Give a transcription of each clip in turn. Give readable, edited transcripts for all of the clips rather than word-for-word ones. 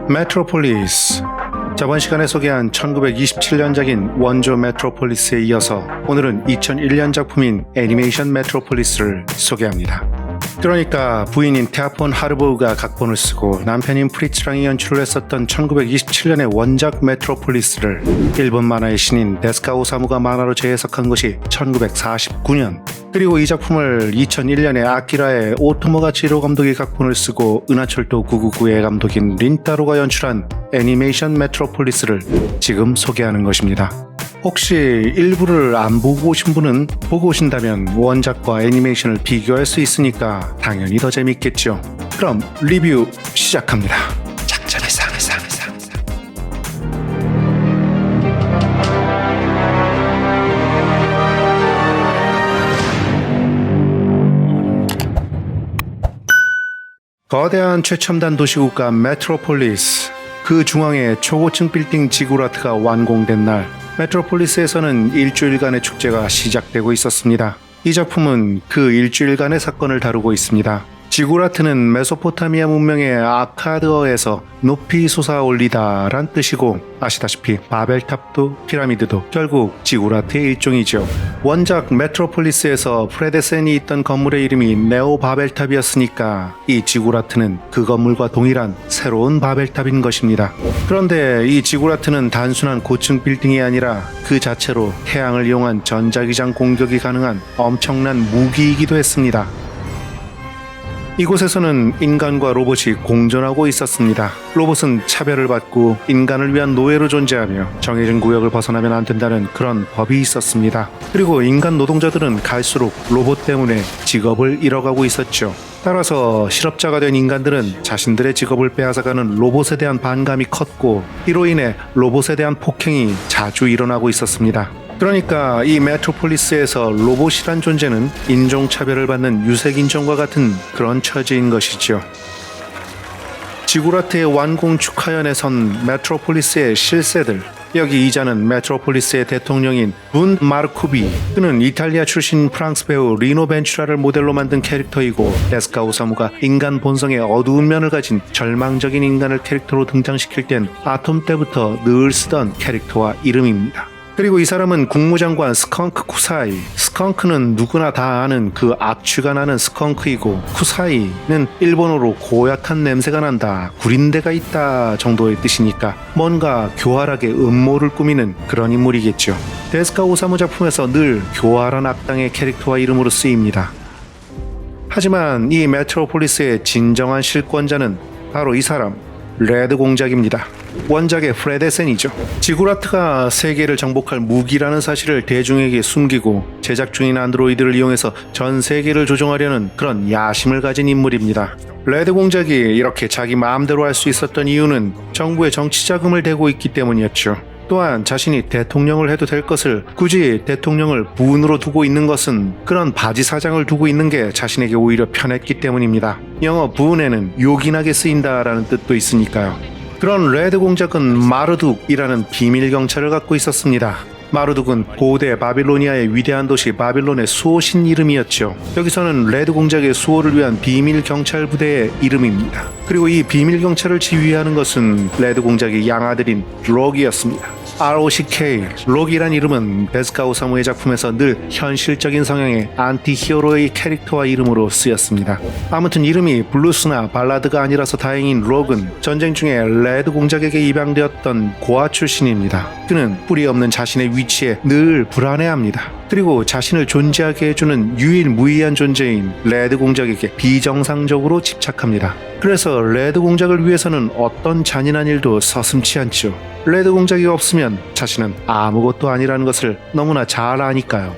메트로폴리스. 저번 시간에 소개한 1927년작인 원조 메트로폴리스에 이어서 오늘은 2001년 작품인 애니메이션 메트로폴리스를 소개합니다. 그러니까 부인인 테아폰 하르보우가 각본을 쓰고 남편인 프리츠랑이 연출을 했었던 1927년의 원작 메트로폴리스를 일본 만화의 신인 데스카 오사무가 만화로 재해석한 것이 1949년. 그리고 이 작품을 2001년에 아키라의 오토모가 지로 감독이 각본을 쓰고 은하철도 999의 감독인 린타로가 연출한 애니메이션 메트로폴리스를 지금 소개하는 것입니다. 혹시 일부를 안 보고 오신 분은 보고 오신다면 원작과 애니메이션을 비교할 수 있으니까 당연히 더 재밌겠죠. 그럼 리뷰 시작합니다. 작전의 상. 거대한 최첨단 도시국가 메트로폴리스. 그 중앙에 초고층 빌딩 지구라트가 완공된 날, 메트로폴리스에서는 일주일간의 축제가 시작되고 있었습니다. 이 작품은 그 일주일간의 사건을 다루고 있습니다. 지구라트는 메소포타미아 문명의 아카드어에서 높이 솟아올리다 란 뜻이고, 아시다시피 바벨탑도 피라미드도 결국 지구라트의 일종이죠. 원작 메트로폴리스에서 프레데센이 있던 건물의 이름이 네오 바벨탑이었으니까 이 지구라트는 그 건물과 동일한 새로운 바벨탑인 것입니다. 그런데 이 지구라트는 단순한 고층 빌딩이 아니라 그 자체로 태양을 이용한 전자기장 공격이 가능한 엄청난 무기이기도 했습니다. 이곳에서는 인간과 로봇이 공존하고 있었습니다. 로봇은 차별을 받고 인간을 위한 노예로 존재하며 정해진 구역을 벗어나면 안 된다는 그런 법이 있었습니다. 그리고 인간 노동자들은 갈수록 로봇 때문에 직업을 잃어가고 있었죠. 따라서 실업자가 된 인간들은 자신들의 직업을 빼앗아가는 로봇에 대한 반감이 컸고, 이로 인해 로봇에 대한 폭행이 자주 일어나고 있었습니다. 그러니까 이 메트로폴리스에서 로봇이란 존재는 인종차별을 받는 유색인종과 같은 그런 처지인 것이죠. 지구라트의 완공 축하연에 선 메트로폴리스의 실세들. 여기 이자는 메트로폴리스의 대통령인 분 마르쿠비. 그는 이탈리아 출신 프랑스 배우 리노 벤츄라를 모델로 만든 캐릭터이고, 데스카 오사무가 인간 본성의 어두운 면을 가진 절망적인 인간을 캐릭터로 등장시킬 땐 아톰 때부터 늘 쓰던 캐릭터와 이름입니다. 그리고 이 사람은 국무장관 스컹크 쿠사이. 스컹크는 누구나 다 아는 그 악취가 나는 스컹크이고, 쿠사이는 일본어로 고약한 냄새가 난다, 구린내가 있다 정도의 뜻이니까 뭔가 교활하게 음모를 꾸미는 그런 인물이겠죠. 데스카 오사무 작품에서 늘 교활한 악당의 캐릭터와 이름으로 쓰입니다. 하지만 이 메트로폴리스의 진정한 실권자는 바로 이 사람, 레드 공작입니다. 원작의 프레데센이죠. 지구라트가 세계를 정복할 무기라는 사실을 대중에게 숨기고 제작 중인 안드로이드를 이용해서 전 세계를 조종하려는 그런 야심을 가진 인물입니다. 레드 공작이 이렇게 자기 마음대로 할 수 있었던 이유는 정부에 정치 자금을 대고 있기 때문이었죠. 또한 자신이 대통령을 해도 될 것을 굳이 대통령을 부운으로 두고 있는 것은 그런 바지 사장을 두고 있는 게 자신에게 오히려 편했기 때문입니다. 영어 부운에는 요긴하게 쓰인다라는 뜻도 있으니까요. 그런 레드 공작은 마르둑이라는 비밀 경찰을 갖고 있었습니다. 마르둑은 고대 바빌로니아의 위대한 도시 바빌론의 수호신 이름이었죠. 여기서는 레드 공작의 수호를 위한 비밀 경찰 부대의 이름입니다. 그리고 이 비밀 경찰을 지휘하는 것은 레드 공작의 양아들인 록이었습니다. ROCK, 록이란 이름은 데스카 오사무의 작품에서 늘 현실적인 성향의 안티히어로의 캐릭터와 이름으로 쓰였습니다. 아무튼 이름이 블루스나 발라드가 아니라서 다행인 록은 전쟁 중에 레드 공작에게 입양되었던 고아 출신입니다. 그는 뿌리 없는 자신의 위치에 늘 불안해합니다. 그리고 자신을 존재하게 해주는 유일무이한 존재인 레드 공작에게 비정상적으로 집착합니다. 그래서 레드 공작을 위해서는 어떤 잔인한 일도 서슴지 않죠. 레드 공작이 없으면 자신은 아무것도 아니라는 것을 너무나 잘 아니까요.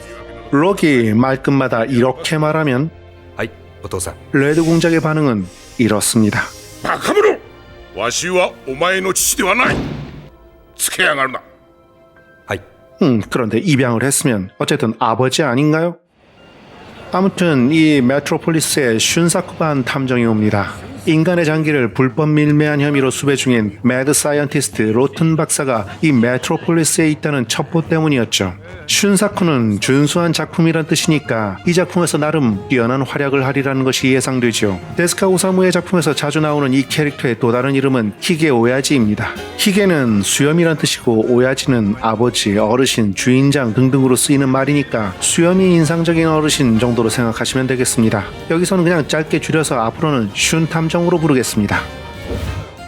록이 말끝마다 이렇게 말하면 레드 공작의 반응은 이렇습니다. 바카무로! わしはお前の父ではない! つけやがるな! 그런데 입양을 했으면 어쨌든 아버지 아닌가요? 아무튼 이 메트로폴리스에 슌사쿠반 탐정이 옵니다. 인간의 장기를 불법 밀매한 혐의로 수배 중인 매드 사이언티스트 로튼 박사가 이 메트로폴리스에 있다는 첩보 때문이었죠. 슌사쿠는 준수한 작품이란 뜻이니까 이 작품에서 나름 뛰어난 활약을 하리라는 것이 예상되죠. 데스카 오사무의 작품에서 자주 나오는 이 캐릭터의 또 다른 이름은 히게 오야지입니다. 히게는 수염이란 뜻이고 오야지는 아버지, 어르신, 주인장 등등으로 쓰이는 말이니까 수염이 인상적인 어르신 정도로 생각하시면 되겠습니다. 여기서는 그냥 짧게 줄여서 앞으로는 슌 탐정으로 부르겠습니다.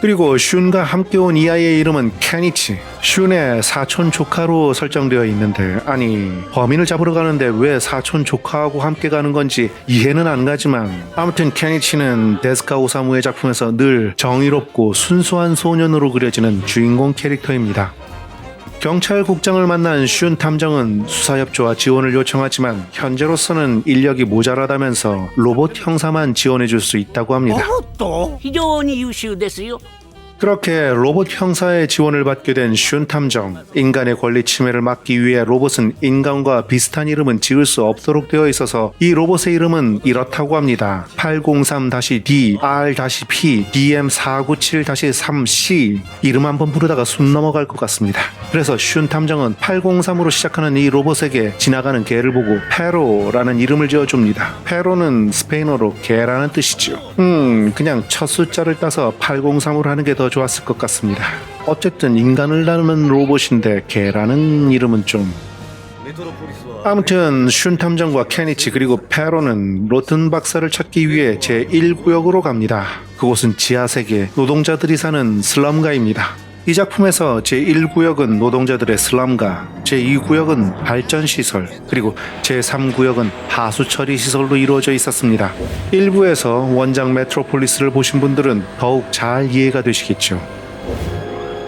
그리고 슌과 함께 온 이 아이의 이름은 케니치. 슌의 사촌 조카로 설정되어 있는데, 아니 범인을 잡으러 가는데 왜 사촌 조카하고 함께 가는 건지 이해는 안 가지만, 아무튼 케니치는 데스카 오사무의 작품에서 늘 정의롭고 순수한 소년으로 그려지는 주인공 캐릭터입니다. 경찰국장을 만난 슌 탐정은 수사협조와 지원을 요청하지만 현재로서는 인력이 모자라다면서 로봇 형사만 지원해줄 수 있다고 합니다. 非常に優秀ですよ。 그렇게 로봇 형사의 지원을 받게 된 슌 탐정. 인간의 권리 침해를 막기 위해 로봇은 인간과 비슷한 이름은 지을 수 없도록 되어 있어서 이 로봇의 이름은 이렇다고 합니다. 803-D, R-P, DM497-3C. 이름 한번 부르다가 숨 넘어갈 것 같습니다. 그래서 슌 탐정은 803으로 시작하는 이 로봇에게 지나가는 개를 보고 페로라는 이름을 지어줍니다. 페로는 스페인어로 개라는 뜻이죠. 그냥 첫 숫자를 따서 803으로 하는 게 더 좋았을 것 같습니다. 어쨌든 인간을 닮은 로봇인데 개라는 이름은 좀... 아무튼 슌 탐정과 케니치 그리고 페로는 로튼 박사를 찾기 위해 제1구역으로 갑니다. 그곳은 지하세계 노동자들이 사는 슬럼가입니다. 이 작품에서 제1구역은 노동자들의 슬럼가, 제2구역은 발전시설, 그리고 제3구역은 하수처리 시설로 이루어져 있었습니다. 일부에서 원작 메트로폴리스를 보신 분들은 더욱 잘 이해가 되시겠죠.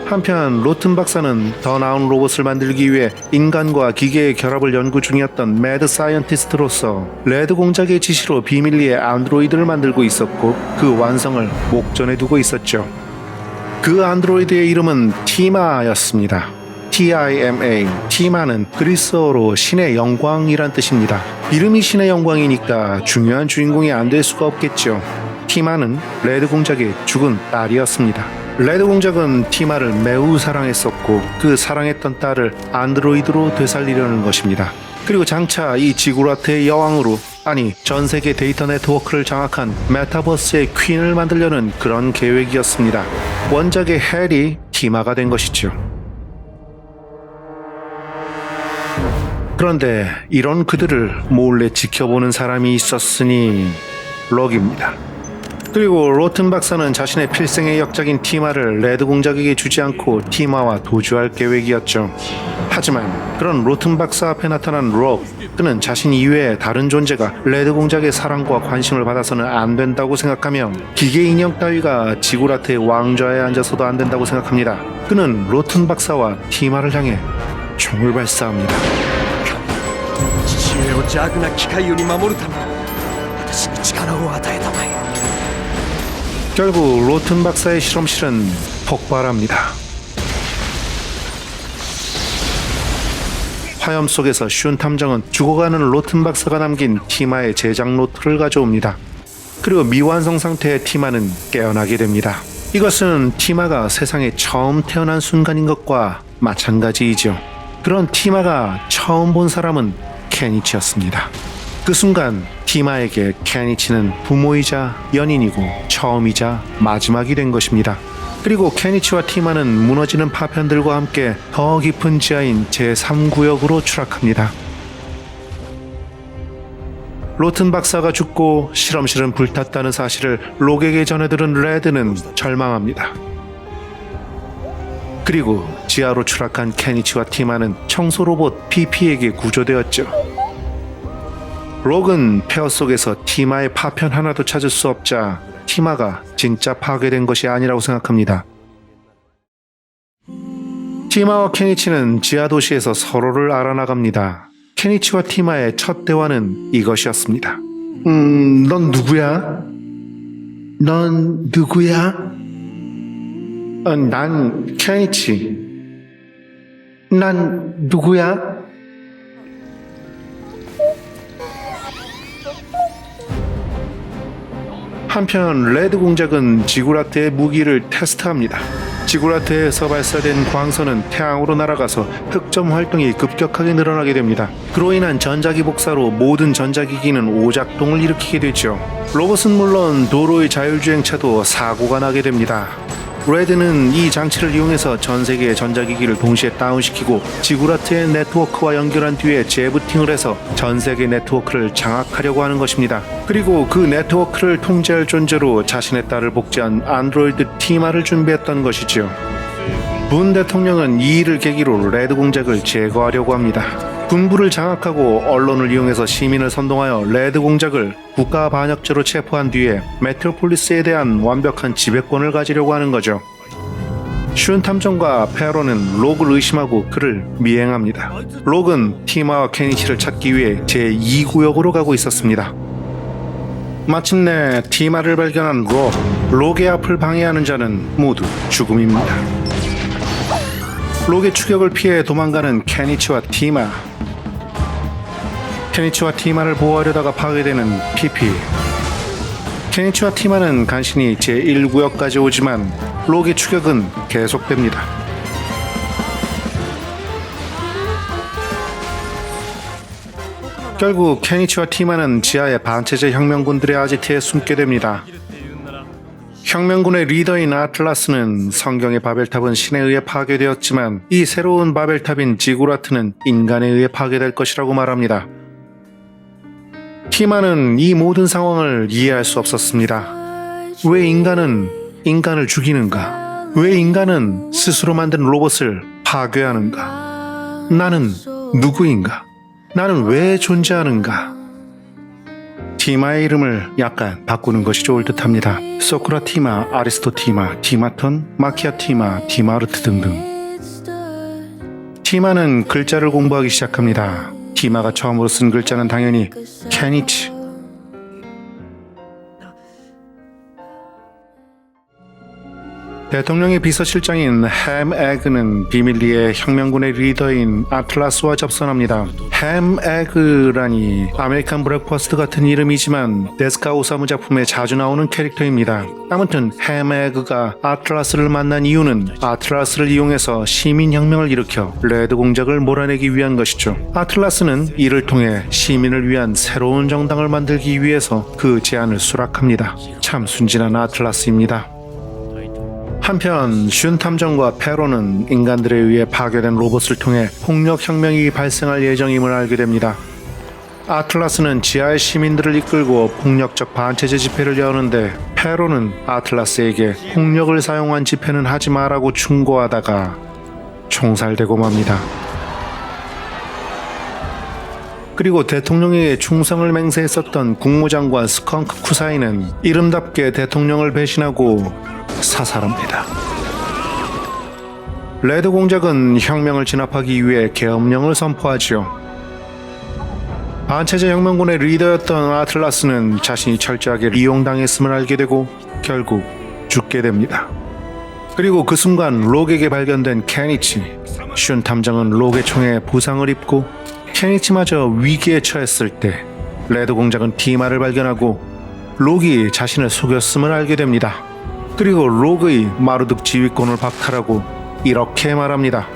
한편 로튼 박사는 더 나은 로봇을 만들기 위해 인간과 기계의 결합을 연구 중이었던 매드 사이언티스트로서 레드 공작의 지시로 비밀리에 안드로이드를 만들고 있었고 그 완성을 목전에 두고 있었죠. 그 안드로이드의 이름은 티마였습니다. T-I-M-A. 티마는 그리스어로 신의 영광이란 뜻입니다. 이름이 신의 영광이니까 중요한 주인공이 안 될 수가 없겠죠. 티마는 레드 공작의 죽은 딸이었습니다. 레드 공작은 티마를 매우 사랑했었고 그 사랑했던 딸을 안드로이드로 되살리려는 것입니다. 그리고 장차 이 지구라트의 여왕으로, 아니 전세계 데이터 네트워크를 장악한 메타버스의 퀸을 만들려는 그런 계획이었습니다. 원작의 헬이 티마가 된 것이죠. 그런데 이런 그들을 몰래 지켜보는 사람이 있었으니 록입니다. 그리고 로튼 박사는 자신의 필생의 역작인 티마를 레드 공작에게 주지 않고 티마와 도주할 계획이었죠. 하지만 그런 로튼 박사 앞에 나타난 록, 그는 자신 이외에 다른 존재가 레드 공작의 사랑과 관심을 받아서는 안 된다고 생각하며 기계 인형 따위가 지구라트의 왕좌에 앉아서도 안 된다고 생각합니다. 그는 로튼 박사와 티마를 향해 총을 발사합니다. 父上を邪悪な機械より守るため私に力を与えたまえ 결국 로튼 박사의 실험실은 폭발합니다. 화염 속에서 슌 탐정은 죽어가는 로튼 박사가 남긴 티마의 제작 노트를 가져옵니다. 그리고 미완성 상태의 티마는 깨어나게 됩니다. 이것은 티마가 세상에 처음 태어난 순간인 것과 마찬가지이죠. 그런 티마가 처음 본 사람은 케니치였습니다. 그 순간 티마에게 케니치는 부모이자 연인이고 처음이자 마지막이 된 것입니다. 그리고 케니치와 티마는 무너지는 파편들과 함께 더 깊은 지하인 제3구역으로 추락합니다. 로튼 박사가 죽고 실험실은 불탔다는 사실을 록에게 전해들은 레드는 절망합니다. 그리고 지하로 추락한 케니치와 티마는 청소로봇 PP에게 구조되었죠. 록은 폐허 속에서 티마의 파편 하나도 찾을 수 없자 티마가 진짜 파괴된 것이 아니라고 생각합니다. 티마와 케니치는 지하 도시에서 서로를 알아나갑니다. 케니치와 티마의 첫 대화는 이것이었습니다. 넌 누구야? 넌 누구야? 난 케니치. 난 누구야? 한편 레드 공작은 지구라트의 무기를 테스트합니다. 지구라트에서 발사된 광선은 태양으로 날아가서 흑점 활동이 급격하게 늘어나게 됩니다. 그로 인한 전자기 복사로 모든 전자기기는 오작동을 일으키게 되죠. 로봇은 물론 도로의 자율주행차도 사고가 나게 됩니다. 레드는 이 장치를 이용해서 전 세계의 전자기기를 동시에 다운시키고 지구라트의 네트워크와 연결한 뒤에 재부팅을 해서 전 세계 네트워크를 장악하려고 하는 것입니다. 그리고 그 네트워크를 통제할 존재로 자신의 딸을 복제한 안드로이드 티마를 준비했던 것이죠. 문 대통령은 이 일을 계기로 레드 공작을 제거하려고 합니다. 군부를 장악하고 언론을 이용해서 시민을 선동하여 레드 공작을 국가 반역죄로 체포한 뒤에 메트로폴리스에 대한 완벽한 지배권을 가지려고 하는 거죠. 슌 탐정과 페로는 록을 의심하고 그를 미행합니다. 록은 티마와 케니치를 찾기 위해 제2구역으로 가고 있었습니다. 마침내 티마를 발견한 록의 앞을 방해하는 자는 모두 죽음입니다. 록의 추격을 피해 도망가는 케니치와 티마. 케니치와 티마를 보호하려다가 파괴되는 PP. 케니치와 티마는 간신히 제1구역까지 오지만 록의 추격은 계속됩니다. 결국 케니치와 티마는 지하의 반체제 혁명군들의 아지트에 숨게 됩니다. 혁명군의 리더인 아틀라스는 성경의 바벨탑은 신에 의해 파괴되었지만 이 새로운 바벨탑인 지구라트는 인간에 의해 파괴될 것이라고 말합니다. 티마는 이 모든 상황을 이해할 수 없었습니다. 왜 인간은 인간을 죽이는가? 왜 인간은 스스로 만든 로봇을 파괴하는가? 나는 누구인가? 나는 왜 존재하는가? 티마의 이름을 약간 바꾸는 것이 좋을 듯합니다. 소크라티마, 아리스토티마, 티마톤, 마키아티마, 티마르트 등등. 티마는 글자를 공부하기 시작합니다. 티마가 처음으로 쓴 글자는 당연히 케니치. 대통령의 비서실장인 햄 에그는 비밀리에 혁명군의 리더인 아틀라스와 접선합니다. 햄 에그라니 아메리칸 브렉퍼스트 같은 이름이지만 데스카 오사무 작품에 자주 나오는 캐릭터입니다. 아무튼 햄 에그가 아틀라스를 만난 이유는 아틀라스를 이용해서 시민혁명을 일으켜 레드 공작을 몰아내기 위한 것이죠. 아틀라스는 이를 통해 시민을 위한 새로운 정당을 만들기 위해서 그 제안을 수락합니다. 참 순진한 아틀라스입니다. 한편 슌 탐정과 페로는 인간들에 의해 파괴된 로봇을 통해 폭력혁명이 발생할 예정임을 알게 됩니다. 아틀라스는 지하의 시민들을 이끌고 폭력적 반체제 집회를 여는데 페로는 아틀라스에게 폭력을 사용한 집회는 하지 마라고 충고하다가 총살되고 맙니다. 그리고 대통령에게 충성을 맹세했었던 국무장관 스컹크 쿠사이는 이름답게 대통령을 배신하고 사살합니다. 레드 공작은 혁명을 진압하기 위해 계엄령을 선포하지요. 반체제 혁명군의 리더였던 아틀라스는 자신이 철저하게 이용당했음을 알게 되고 결국 죽게 됩니다. 그리고 그 순간 록에게 발견된 케니치. 슌 탐정은 록의 총에 부상을 입고 케니치마저 위기에 처했을 때 레드 공작은 티마를 발견하고 록이 자신을 속였음을 알게 됩니다. 그리고 록의 마르둑 지휘권을 박탈하고 이렇게 말합니다.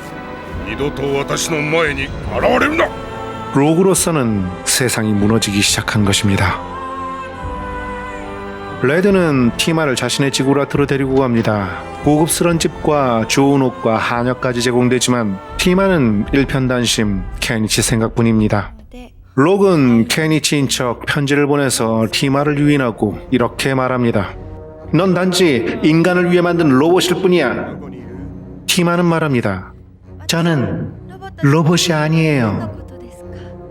二度と私の前に現れるな! 록으로서는 세상이 무너지기 시작한 것입니다. 레드는 티마를 자신의 지구라트로 데리고 갑니다. 고급스런 집과 좋은 옷과 한약까지 제공되지만 티마는 일편단심 케니치 생각뿐입니다. 록은 케니치인 척 편지를 보내서 티마를 유인하고 이렇게 말합니다. 넌 단지 인간을 위해 만든 로봇일 뿐이야. 티마는 말합니다. 저는 로봇이 아니에요.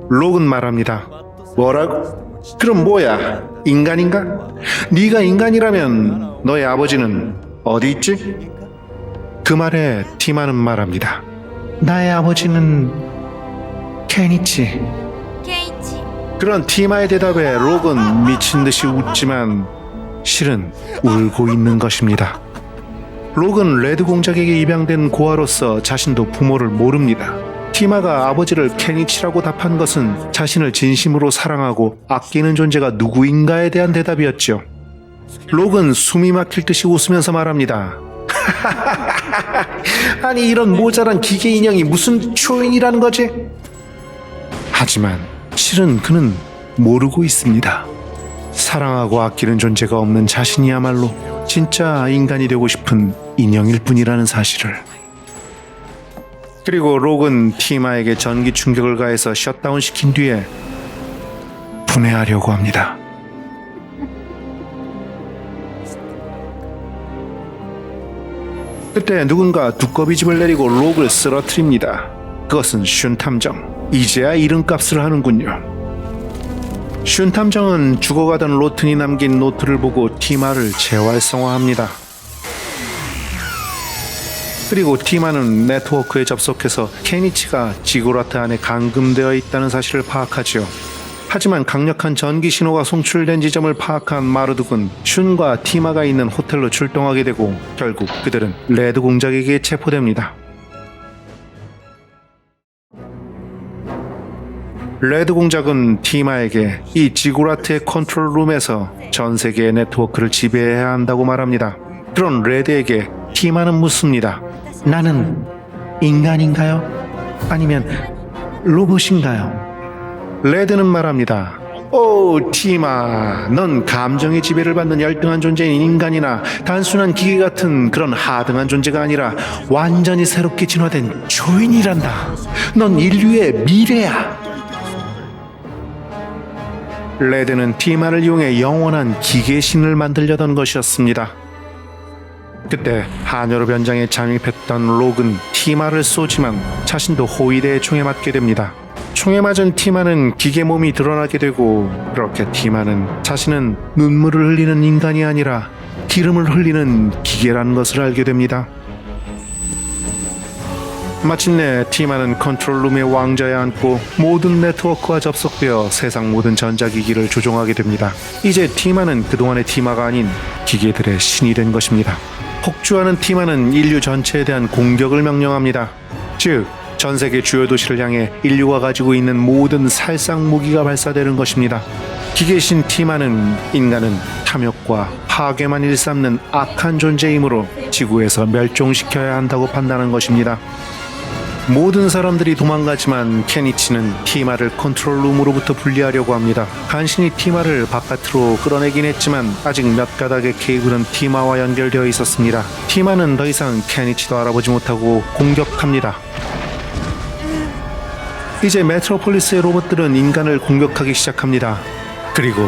록은 말합니다. 뭐라고? 그럼 뭐야? 인간인가? 네가 인간이라면 너의 아버지는 어디 있지? 그 말에 티마는 말합니다. 나의 아버지는 케니치. 그런 티마의 대답에 록은 미친 듯이 웃지만 실은 울고 있는 것입니다. 록은 레드 공작에게 입양된 고아로서 자신도 부모를 모릅니다. 티마가 아버지를 케니치라고 답한 것은 자신을 진심으로 사랑하고 아끼는 존재가 누구인가에 대한 대답이었죠. 록은 숨이 막힐 듯이 웃으면서 말합니다. 아니 이런 모자란 기계 인형이 무슨 초인이라는 거지? 하지만 실은 그는 모르고 있습니다. 사랑하고 아끼는 존재가 없는 자신이야말로 진짜 인간이 되고 싶은 인형일 뿐이라는 사실을. 그리고 록은 티마에게 전기 충격을 가해서 셧다운 시킨 뒤에 분해하려고 합니다. 그때 누군가 두꺼비 집을 내리고 록을 쓰러뜨립니다. 그것은 슌 탐정. 이제야 이름값을 하는군요. 슌 탐정은 죽어가던 로튼이 남긴 노트를 보고 티마를 재활성화합니다. 그리고 티마는 네트워크에 접속해서 케니치가 지구라트 안에 감금되어 있다는 사실을 파악하지요. 하지만 강력한 전기 신호가 송출된 지점을 파악한 마르둑은 슌과 티마가 있는 호텔로 출동하게 되고 결국 그들은 레드 공작에게 체포됩니다. 레드 공작은 티마에게 이 지구라트의 컨트롤룸에서 전 세계의 네트워크를 지배해야 한다고 말합니다. 그런 레드에게 티마는 묻습니다. 나는 인간인가요? 아니면 로봇인가요? 레드는 말합니다. 오 티마, 넌 감정의 지배를 받는 열등한 존재인 인간이나 단순한 기계 같은 그런 하등한 존재가 아니라 완전히 새롭게 진화된 초인이란다. 넌 인류의 미래야. 레드는 티마를 이용해 영원한 기계 신을 만들려던 것이었습니다. 그때 한여로 변장에 잠입했던 록은 티마를 쏘지만 자신도 호위대의 총에 맞게 됩니다. 총에 맞은 티마는 기계 몸이 드러나게 되고 그렇게 티마는 자신은 눈물을 흘리는 인간이 아니라 기름을 흘리는 기계라는 것을 알게 됩니다. 마침내 티마는 컨트롤룸의 왕좌에 앉고 모든 네트워크와 접속되어 세상 모든 전자기기를 조종하게 됩니다. 이제 티마는 그동안의 티마가 아닌 기계들의 신이 된 것입니다. 폭주하는 티마는 인류 전체에 대한 공격을 명령합니다. 즉 전 세계 주요 도시를 향해 인류가 가지고 있는 모든 살상 무기가 발사되는 것입니다. 기계신 티마는 인간은 탐욕과 파괴만 일삼는 악한 존재이므로 지구에서 멸종시켜야 한다고 판단한 것입니다. 모든 사람들이 도망가지만 케니치는 티마를 컨트롤룸으로부터 분리하려고 합니다. 간신히 티마를 바깥으로 끌어내긴 했지만 아직 몇 가닥의 케이블은 티마와 연결되어 있었습니다. 티마는 더 이상 케니치도 알아보지 못하고 공격합니다. 이제 메트로폴리스의 로봇들은 인간을 공격하기 시작합니다. 그리고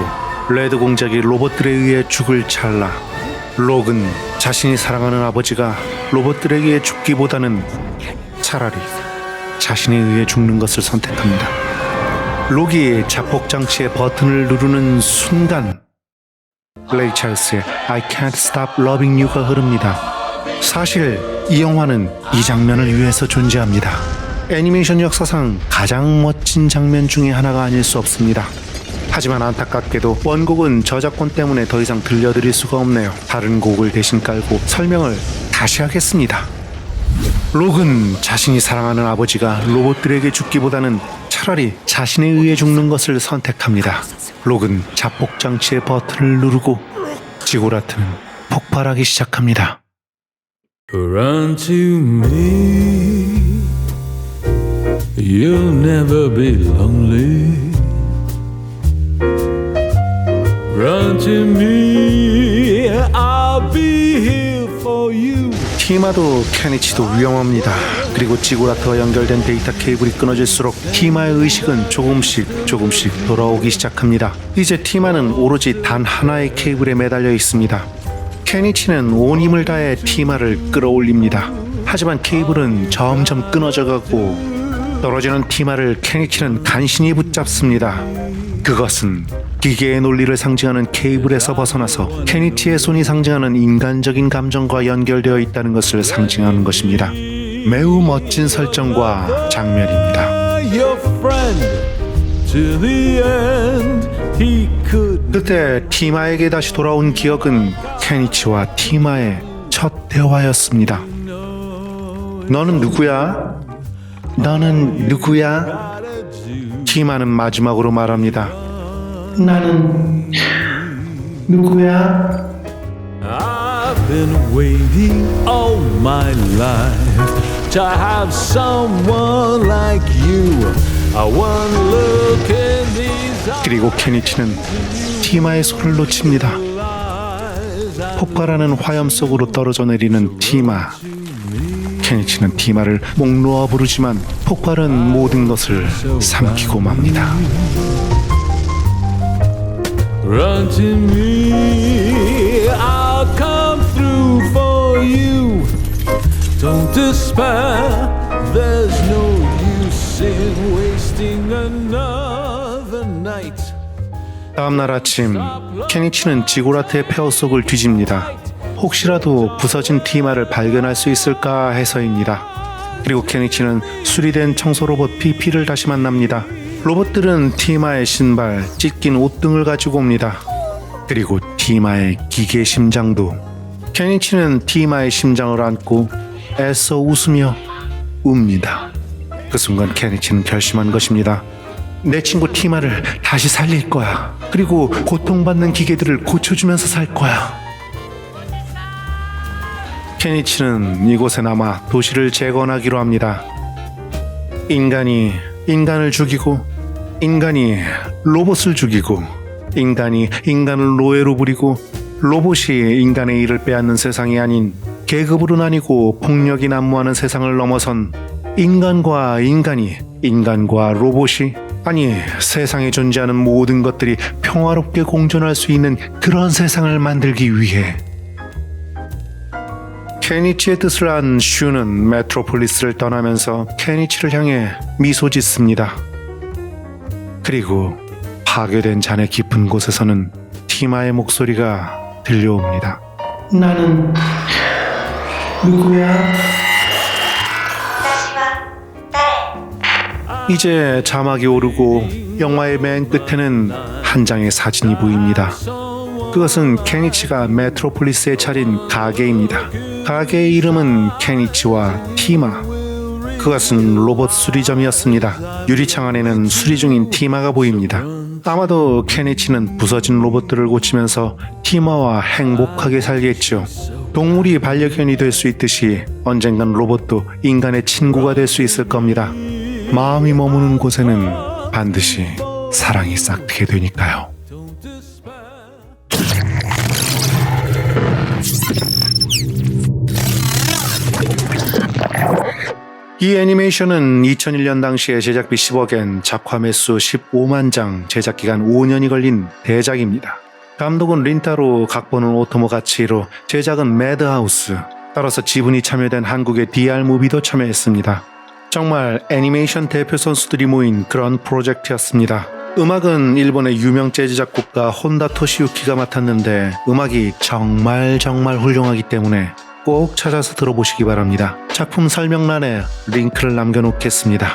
레드 공작이 로봇들에 의해 죽을 찰나 록은 자신이 사랑하는 아버지가 로봇들에게 죽기보다는 차라리 자신에 의해 죽는 것을 선택합니다. 록이 자폭장치의 버튼을 누르는 순간 레이 찰스의 I can't stop loving you가 흐릅니다. 사실 이 영화는 이 장면을 위해서 존재합니다. 애니메이션 역사상 가장 멋진 장면 중에 하나가 아닐 수 없습니다. 하지만 안타깝게도 원곡은 저작권 때문에 더 이상 들려드릴 수가 없네요. 다른 곡을 대신 깔고 설명을 다시 하겠습니다. 록은 자신이 사랑하는 아버지가 로봇들에게 죽기보다는 차라리 자신에 의해 죽는 것을 선택합니다. 록은 자폭장치의 버튼을 누르고 지구라트는 폭발하기 시작합니다. Run to me, you'll never be lonely. Run to me, I'll be here for you. 티마도 케니치도 위험합니다. 그리고 지구라트와 연결된 데이터 케이블이 끊어질수록 티마의 의식은 조금씩 돌아오기 시작합니다. 이제 티마는 오로지 단 하나의 케이블에 매달려 있습니다. 케니치는 온 힘을 다해 티마를 끌어올립니다. 하지만 케이블은 점점 끊어져가고 떨어지는 티마를 케니치는 간신히 붙잡습니다. 그것은 기계의 논리를 상징하는 케이블에서 벗어나서 케니치의 손이 상징하는 인간적인 감정과 연결되어 있다는 것을 상징하는 것입니다. 매우 멋진 설정과 장면입니다. 그때 티마에게 다시 돌아온 기억은 케니치와 티마의 첫 대화였습니다. 너는 누구야? 너는 누구야? 티마는 마지막으로 말합니다. 나는 누구야? been waiting all my life to have someone like you. I wanna look in these 그리고 케니치는 티마의 손을 놓칩니다. 폭발하는 화염 속으로 떨어져 내리는 티마. 케니치는 티마를 목 놓아 부르지만 폭발은 모든 것을 삼키고 맙니다. Run to me, I'll come through for you. Don't despair, there's no use in wasting another night. 다음날 아침, 케니치는 지고라트의 폐허 속을 뒤집니다. 혹시라도 부서진 티마를 발견할 수 있을까 해서입니다. 그리고 케니치는 수리된 청소 로봇 PP를 다시 만납니다. 로봇들은 티마의 신발, 찢긴 옷 등을 가지고 옵니다. 그리고 티마의 기계 심장도. 케니치는 티마의 심장을 안고 애써 웃으며 웁니다. 그 순간 케니치는 결심한 것입니다. 내 친구 티마를 다시 살릴 거야. 그리고 고통받는 기계들을 고쳐주면서 살 거야. 케니치는 이곳에 남아 도시를 재건하기로 합니다. 인간이 인간을 죽이고, 인간이 로봇을 죽이고, 인간이 인간을 노예로 부리고, 로봇이 인간의 일을 빼앗는 세상이 아닌 계급으로 나뉘고 폭력이 난무하는 세상을 넘어선 인간과 인간이, 인간과 로봇이, 아니 세상에 존재하는 모든 것들이 평화롭게 공존할 수 있는 그런 세상을 만들기 위해 케니치의 뜻을 안 슈는 메트로폴리스를 떠나면서 케니치를 향해 미소 짓습니다. 그리고 파괴된 잔의 깊은 곳에서는 티마의 목소리가 들려옵니다. 나는 누구야? 이제 자막이 오르고 영화의 맨 끝에는 한 장의 사진이 보입니다. 그것은 케니치가 메트로폴리스에 차린 가게입니다. 가게의 이름은 케니치와 티마. 그것은 로봇 수리점이었습니다. 유리창 안에는 수리 중인 티마가 보입니다. 아마도 케니치는 부서진 로봇들을 고치면서 티마와 행복하게 살겠죠. 동물이 반려견이 될 수 있듯이 언젠간 로봇도 인간의 친구가 될 수 있을 겁니다. 마음이 머무는 곳에는 반드시 사랑이 싹트게 되니까요. 이 애니메이션은 2001년 당시에 제작비 10억엔, 작화 매수 15만 장, 제작기간 5년이 걸린 대작입니다. 감독은 린타로, 각본은 오토모 가치히로, 제작은 매드하우스. 따라서 지분이 참여된 한국의 DR무비도 참여했습니다. 정말 애니메이션 대표 선수들이 모인 그런 프로젝트였습니다. 음악은 일본의 유명 재즈 작곡가 혼다 토시유키가 맡았는데 음악이 정말 훌륭하기 때문에 꼭 찾아서 들어보시기 바랍니다. 작품 설명란에 링크를 남겨놓겠습니다.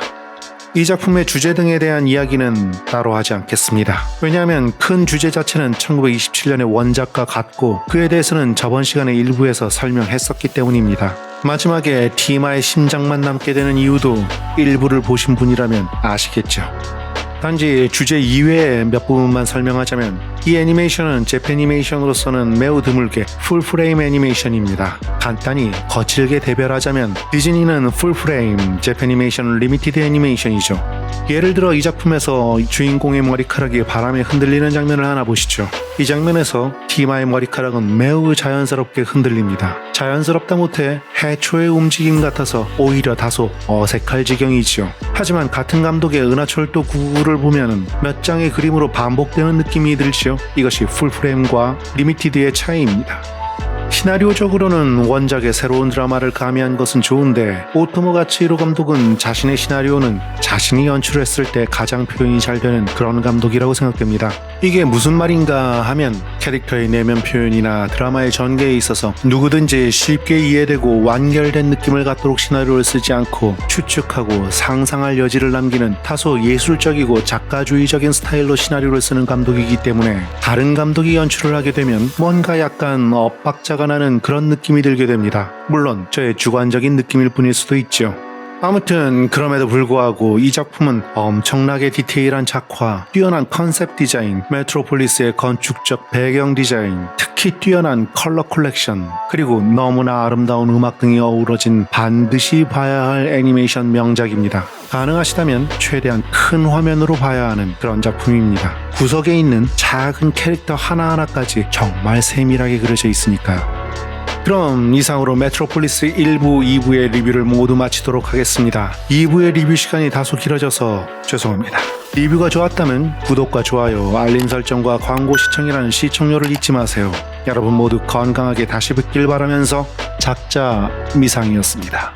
이 작품의 주제 등에 대한 이야기는 따로 하지 않겠습니다. 왜냐하면 큰 주제 자체는 1927년의 원작과 같고 그에 대해서는 저번 시간에 일부에서 설명했었기 때문입니다. 마지막에 티마의 심장만 남게 되는 이유도 일부를 보신 분이라면 아시겠죠. 단지 주제 이외의 몇 부분만 설명하자면 이 애니메이션은 재패니메이션으로서는 매우 드물게 풀프레임 애니메이션입니다. 간단히 거칠게 대별하자면 디즈니는 풀프레임, 재패니메이션은 리미티드 애니메이션이죠. 예를 들어 이 작품에서 주인공의 머리카락이 바람에 흔들리는 장면을 하나 보시죠. 이 장면에서 티마의 머리카락은 매우 자연스럽게 흔들립니다. 자연스럽다 못해 해초의 움직임 같아서 오히려 다소 어색할 지경이지요. 하지만 같은 감독의 은하철도 999를 보면 몇 장의 그림으로 반복되는 느낌이 들지요. 이것이 풀프레임과 리미티드의 차이입니다. 시나리오적으로는 원작의 새로운 드라마를 가미한 것은 좋은데 오토모 가치히로 감독은 자신의 시나리오는 자신이 연출했을 때 가장 표현이 잘 되는 그런 감독이라고 생각됩니다. 이게 무슨 말인가 하면 캐릭터의 내면 표현이나 드라마의 전개에 있어서 누구든지 쉽게 이해되고 완결된 느낌을 갖도록 시나리오를 쓰지 않고 추측하고 상상할 여지를 남기는 다소 예술적이고 작가주의적인 스타일로 시나리오를 쓰는 감독이기 때문에 다른 감독이 연출을 하게 되면 뭔가 약간 엇박자가 나는 그런 느낌이 들게 됩니다. 물론 저의 주관적인 느낌일 뿐일 수도 있죠. 아무튼 그럼에도 불구하고 이 작품은 엄청나게 디테일한 작화, 뛰어난 컨셉 디자인, 메트로폴리스의 건축적 배경 디자인, 특히 뛰어난 컬러 컬렉션, 그리고 너무나 아름다운 음악 등이 어우러진 반드시 봐야 할 애니메이션 명작입니다. 가능하시다면 최대한 큰 화면으로 봐야 하는 그런 작품입니다. 구석에 있는 작은 캐릭터 하나하나까지 정말 세밀하게 그려져 있으니까요. 그럼 이상으로 메트로폴리스 1부, 2부의 리뷰를 모두 마치도록 하겠습니다. 2부의 리뷰 시간이 다소 길어져서 죄송합니다. 리뷰가 좋았다면 구독과 좋아요, 알림 설정과 광고 시청이라는 시청료를 잊지 마세요. 여러분 모두 건강하게 다시 뵙길 바라면서 작자 미상이었습니다.